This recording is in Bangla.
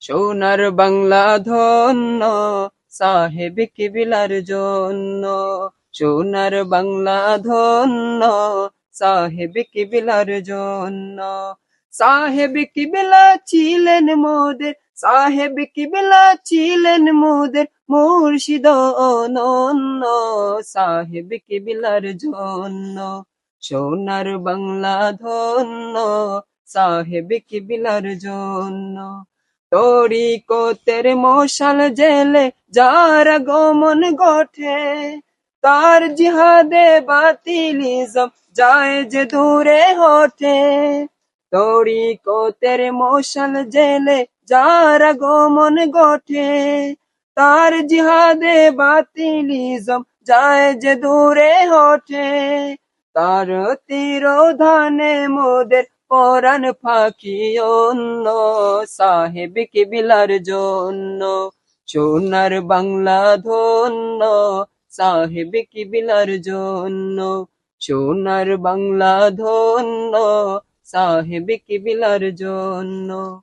সোনার বাংলা ধন্য, সাহেব কিবিলার জন্য। সোনার বাংলা ধন্য, সাহেব কিবিলার জন্য। সাহেব কিবলা ছিলেন মোদের, সাহেব কিবলা ছিলেন মোদের মুর্শিদ অনন্য, সাহেব কিবিলার জন্য। সোনার বাংলা ধন্য, সাহেব কিবিলার জন্য। তরিকতের মশাল জেলে যার আগমন ঘটে, তার জিহাদে বাতিলিজম যায় যে দূরে হটে। তরিকতের মশাল জেলে যার আগমন ঘটে, তার জিহাদে বাতিলিজম যায় যে দূরে হটে। তার তিরোধানে মোদের পরাণ ফাঁকি অন্য, সাহেব কিবিলার জন্য। সোনার বাংলা ধন্য, সাহেব কিবিলার জন্য। সোনার বাংলা ধন্য, সাহেব কিবিলার জন্য।